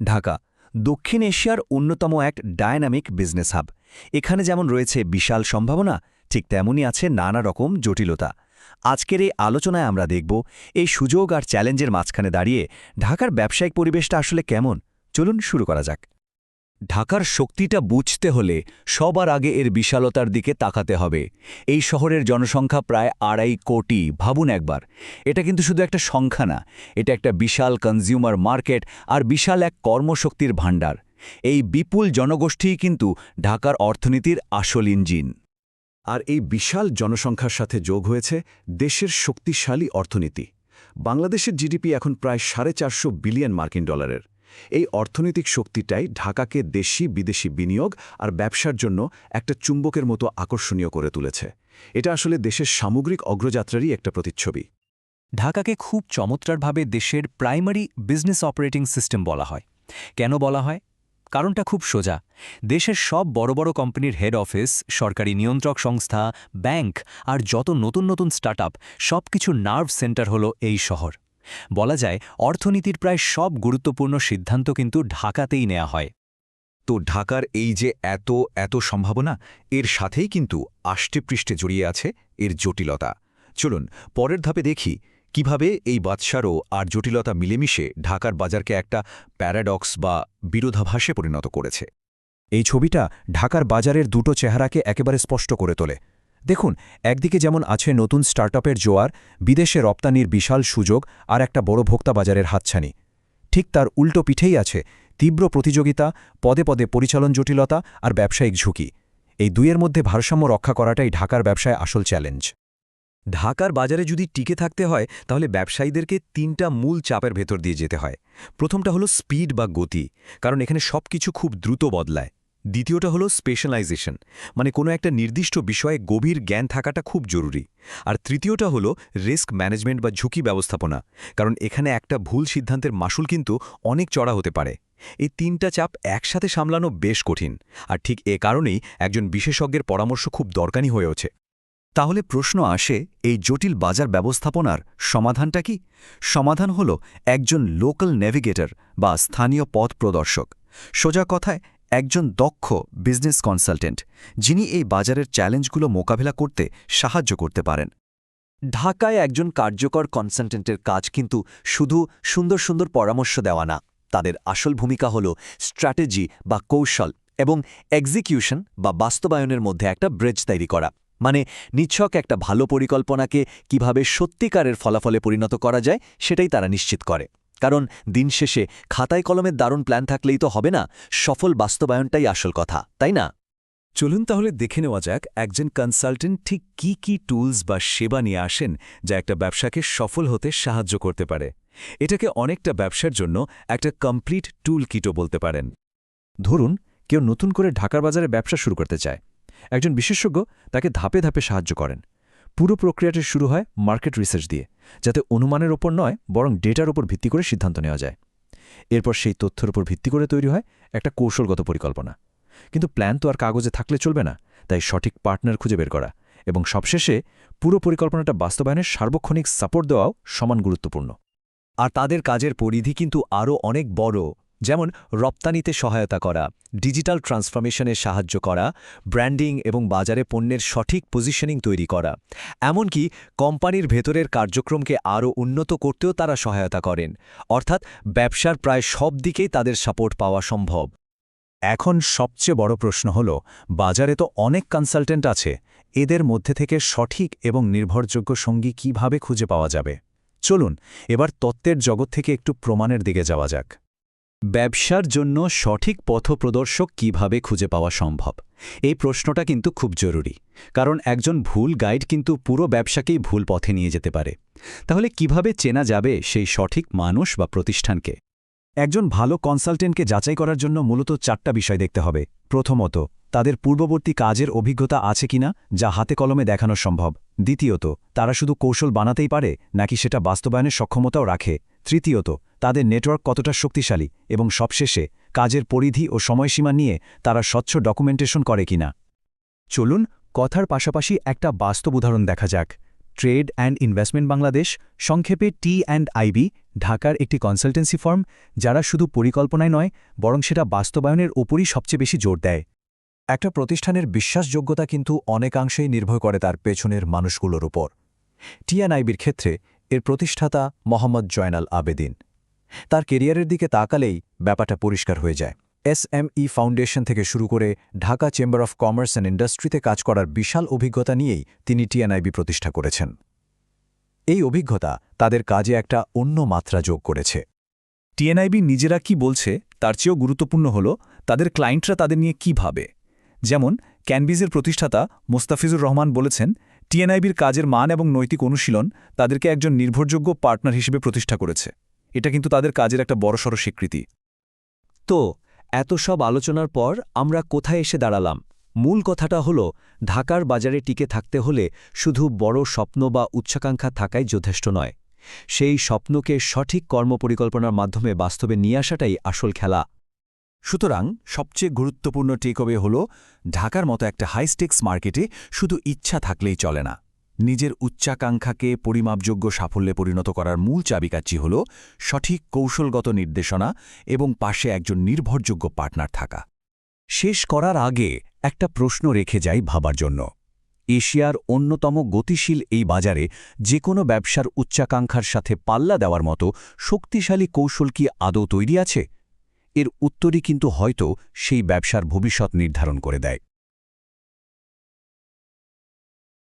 ঢাকা দক্ষিণ এশিয়ার অন্যতম এক ডায়নামিক বিজনেস হাব। এখানে যেমন রয়েছে বিশাল সম্ভাবনা, ঠিক তেমনই আছে নানা রকম জটিলতা। আজকের এই আলোচনায় আমরা দেখব এই সুযোগ আর চ্যালেঞ্জের মাঝখানে দাঁড়িয়ে ঢাকার ব্যবসায়িক পরিবেশটা আসলে কেমন। চলুন শুরু করা যাক। ঢাকার শক্তিটা বুঝতে হলে সবার আগে এর বিশালতার দিকে তাকাতে হবে। এই শহরের জনসংখ্যা প্রায় 2.5 কোটি, ভাবুন একবার। এটা কিন্তু শুধু একটা সংখ্যা না, এটা একটা বিশাল কনজিউমার মার্কেট আর বিশাল এক কর্মশক্তির ভাণ্ডার। এই বিপুল জনগোষ্ঠীই কিন্তু ঢাকার অর্থনীতির আসল ইঞ্জিন। আর এই বিশাল জনসংখ্যার সাথে যোগ হয়েছে দেশের শক্তিশালী অর্থনীতি। বাংলাদেশের জিডিপি এখন প্রায় 450 বিলিয়ন মার্কিন ডলারের। এই অর্থনৈতিক শক্তিটাই ঢাকাকে দেশি বিদেশি বিনিয়োগ আর ব্যবসার জন্য একটা চুম্বকের মতো আকর্ষণীয় করে তুলেছে। এটা আসলে দেশের সামগ্রিক অগ্রযাত্রারই একটা প্রতিচ্ছবি। ঢাকাকে খুব চমৎকারভাবে দেশের প্রাইমারি বিজনেস অপারেটিং সিস্টেম বলা হয়। কেন বলা হয়? কারণটা খুব সোজা। দেশের সব বড় বড় কোম্পানির হেড অফিস, সরকারি নিয়ন্ত্রক সংস্থা, ব্যাংক আর যত নতুন নতুন স্টার্টআপ, সব কিছুর নার্ভ সেন্টার হলো এই শহর। বলা যায় অর্থনীতির প্রায় সব গুরুত্বপূর্ণ সিদ্ধান্ত কিন্তু ঢাকাতেই নেওয়া হয়। তো ঢাকার এই যে এত সম্ভাবনা, এর সাথেই কিন্তু আষ্টেপৃষ্ঠে জড়িয়ে আছে এর জটিলতা। চলুন পরের ধাপে দেখি কিভাবে এই বাদশারও আর জটিলতা মিলেমিশে ঢাকার বাজারকে একটা প্যারাডক্স বা বিরোধাভাসে পরিণত করেছে। এই ছবিটা ঢাকার বাজারের দুটো চেহারাকে একেবারে স্পষ্ট করে তোলে। দেখুন, একদিকে যেমন আছে নতুন স্টার্টআপের জোয়ার, বিদেশে রপ্তানির বিশাল সুযোগ আর একটা বড় ভোক্তা বাজারের হাতছানি। ঠিক তার উল্টো পিঠেই আছে তীব্র প্রতিযোগিতা, পদে পদে পরিচালন জটিলতা আর ব্যবসায়িক ঝুঁকি। এই দুইয়ের মধ্যে ভারসাম্য রক্ষা করাটাই ঢাকার ব্যবসায় আসল চ্যালেঞ্জ। ঢাকার বাজারে যদি টিকে থাকতে হয়, তাহলে ব্যবসায়ীদেরকে 3টা মূল চাপের ভেতর দিয়ে যেতে হয়। প্রথমটা হলো স্পিড বা গতি, কারণ এখানে সবকিছু খুব দ্রুত বদলায়। দ্বিতীয়টা হলো স্পেশালাইজেশন, মানে কোনো একটা নির্দিষ্ট বিষয়ে গভীর জ্ঞান থাকাটা খুব জরুরি। আর তৃতীয়টা হলো রিস্ক ম্যানেজমেন্ট বা ঝুঁকি ব্যবস্থাপনা, কারণ এখানে একটা ভুল সিদ্ধান্তের মাশুল কিন্তু অনেক চড়া হতে পারে। এই 3টা চাপ একসাথে সামলানো বেশ কঠিন, আর ঠিক এ কারণেই একজন বিশেষজ্ঞের পরামর্শ খুব দরকারি হয়ে ওঠে। তাহলে প্রশ্ন আসে, এই জটিল বাজার ব্যবস্থাপনার সমাধানটা কি? সমাধান হল একজন লোকাল নেভিগেটর বা স্থানীয় পথ প্রদর্শক। সোজা কথায় একজন দক্ষ বিজনেস কনসালটেন্ট, যিনি এই বাজারের চ্যালেঞ্জগুলো মোকাবেলা করতে সাহায্য করতে পারেন। ঢাকায় একজন কার্যকর কনসালটেন্টের কাজ কিন্তু শুধু সুন্দর সুন্দর পরামর্শ দেওয়া না। তাদের আসল ভূমিকা হল স্ট্র্যাটেজি বা কৌশল এবং এক্সিকিউশন বা বাস্তবায়নের মধ্যে একটা ব্রিজ তৈরি করা। মানে নিছক একটা ভালো পরিকল্পনাকে কিভাবে সত্যিকারের ফলাফলে পরিণত করা যায়, সেটাই তারা নিশ্চিত করে। কারণ দিন শেষে খাতায় কলমের দারুণ প্ল্যান থাকলেই তো হবে না, সফল বাস্তবায়নটাই আসল কথা, তাই না? চলুন তাহলে দেখে নেওয়া যাক একজন কনসালটেন্ট ঠিক কি টুলস বা সেবা নিয়ে আসেন যা একটা ব্যবসাকে সফল হতে সাহায্য করতে পারে। এটাকে অনেকটা ব্যবসার জন্য একটা কমপ্লিট টুল কিটও বলতে পারেন। ধরুন, কেউ নতুন করে ঢাকার বাজারে ব্যবসা শুরু করতে চায়। একজন বিশেষজ্ঞ তাকে ধাপে ধাপে সাহায্য করেন। পুরো প্রক্রিয়াটি শুরু হয় মার্কেট রিসার্চ দিয়ে, যাতে অনুমানের ওপর নয় বরং ডেটার ওপর ভিত্তি করে সিদ্ধান্ত নেওয়া যায়। এরপর সেই তথ্যের উপর ভিত্তি করে তৈরি হয় একটা কৌশলগত পরিকল্পনা। কিন্তু প্ল্যান তো আর কাগজে থাকলে চলবে না, তাই সঠিক পার্টনার খুঁজে বের করা এবং সবশেষে পুরো পরিকল্পনাটা বাস্তবায়নের সার্বক্ষণিক সাপোর্ট দেওয়াও সমান গুরুত্বপূর্ণ। আর তাদের কাজের পরিধি কিন্তু আরও অনেক বড়, যেমন রপ্তানিতে সহায়তা করা, ডিজিটাল ট্রান্সফরমেশনে সাহায্য করা, ব্র্যান্ডিং এবং বাজারে পণ্যের সঠিক পজিশনিং তৈরি করা। এমনকি কোম্পানির ভেতরের কার্যক্রমকে আরও উন্নত করতেও তারা সহায়তা করেন। অর্থাৎ ব্যবসার প্রায় সব দিকেই তাদের সাপোর্ট পাওয়া সম্ভব। এখন সবচেয়ে বড় প্রশ্ন হল, বাজারে তো অনেক কনসালটেন্ট আছে, এদের মধ্যে থেকে সঠিক এবং নির্ভরযোগ্য সঙ্গী কিভাবে খুঁজে পাওয়া যাবে? চলুন এবার তত্ত্বের জগৎ থেকে একটু প্রমাণের দিকে যাওয়া যাক। ব্যবসার জন্য সঠিক পথপ্রদর্শক কিভাবে খুঁজে পাওয়া সম্ভব? এই প্রশ্নটা কিন্তু খুব জরুরি, কারণ একজন ভুল গাইড কিন্তু পুরো ব্যবসাকেই ভুল পথে নিয়ে যেতে পারে। তাহলে কিভাবে চেনা যাবে সেই সঠিক মানুষ বা প্রতিষ্ঠানকে? একজন ভালো কনসালটেন্টকে যাচাই করার জন্য মূলত 4টা বিষয় দেখতে হবে। প্রথমত, তাদের পূর্ববর্তী কাজের অভিজ্ঞতা আছে কিনা, যা হাতে কলমে দেখানো সম্ভব। দ্বিতীয়ত, তারা শুধু কৌশল বানাতেই পারে নাকি সেটা বাস্তবায়নের সক্ষমতাও রাখে। তৃতীয়ত, তাদের নেটওয়ার্ক কতটা শক্তিশালী। এবং সবশেষে, কাজের পরিধি ও সময়সীমা নিয়ে তারা স্বচ্ছ ডকুমেন্টেশন করে কিনা। চলুন কথার পাশাপাশি একটা বাস্তব উদাহরণ দেখা যাক। ট্রেড অ্যান্ড ইনভেস্টমেন্ট বাংলাদেশ, সংক্ষেপে T&IB, ঢাকার একটি কনসালটেন্সি ফার্ম যারা শুধু পরিকল্পনায় নয় বরং সেটা বাস্তবায়নের ওপরই সবচেয়ে বেশি জোর দেয়। একটা প্রতিষ্ঠানের বিশ্বাসযোগ্যতা কিন্তু অনেকাংশেই নির্ভর করে তার পেছনের মানুষগুলোর উপর। T&IBর ক্ষেত্রে এর প্রতিষ্ঠাতা মোহাম্মদ জয়নাল আবেদিন। তার কেরিয়ারের দিকে তাকালেই ব্যাপারটা পরিষ্কার হয়ে যায়। SME ফাউন্ডেশন থেকে শুরু করে Dhaka chamber of commerce and ইন্ডাস্ট্রিতে কাজ করার বিশাল অভিজ্ঞতা নিয়েই তিনি T&IB প্রতিষ্ঠা করেছেন। এই অভিজ্ঞতা তাদের কাজে একটা অন্য মাত্রা যোগ করেছে। T&IB নিজেরা কি বলছে তার চেয়েও গুরুত্বপূর্ণ হল তাদের ক্লায়েন্টরা তাদের নিয়ে কি ভাবে। যেমন ক্যানভিজের প্রতিষ্ঠাতা মোস্তাফিজুর রহমান বলেছেন, T&IBর কাজের মান এবং নৈতিক অনুশীলন তাদেরকে একজন নির্ভরযোগ্য পার্টনার হিসেবে প্রতিষ্ঠা করেছে। এটা কিন্তু তাদের কাজের একটা বড়সড় স্বীকৃতি। তো এত সব আলোচনার পর আমরা কোথায় এসে দাঁড়ালাম? মূল কথাটা হলো, ঢাকার বাজারে টিকে থাকতে হলে শুধু বড় স্বপ্ন বা উচ্চাকাঙ্ক্ষা থাকাই যথেষ্ট নয়। সেই স্বপ্নকে সঠিক কর্মপরিকল্পনার মাধ্যমে বাস্তবে নিয়ে আসাটাই আসল খেলা। সুতরাং সবচেয়ে গুরুত্বপূর্ণ টেকঅ্যাওয়ে হল, ঢাকার মতো একটা হাইস্টেক্স মার্কেটে শুধু ইচ্ছা থাকলেই চলে না। নিজের উচ্চাকাঙ্ক্ষাকে পরিমাপযোগ্য সাফল্যে পরিণত করার মূল চাবিকাঠি হল সঠিক কৌশলগত নির্দেশনা এবং পাশে একজন নির্ভরযোগ্য পার্টনার থাকা। শেষ করার আগে একটা প্রশ্ন রেখে যাই ভাবার জন্য। এশিয়ার অন্যতম গতিশীল এই বাজারে যে কোনো ব্যবসার উচ্চাকাঙ্ক্ষার সাথে পাল্লা দেওয়ার মতো শক্তিশালী কৌশল কি আদৌ তৈরি আছে? এর উত্তরই কিন্তু হয়তো সেই ব্যবসার ভবিষ্যৎ নির্ধারণ করে দেয়।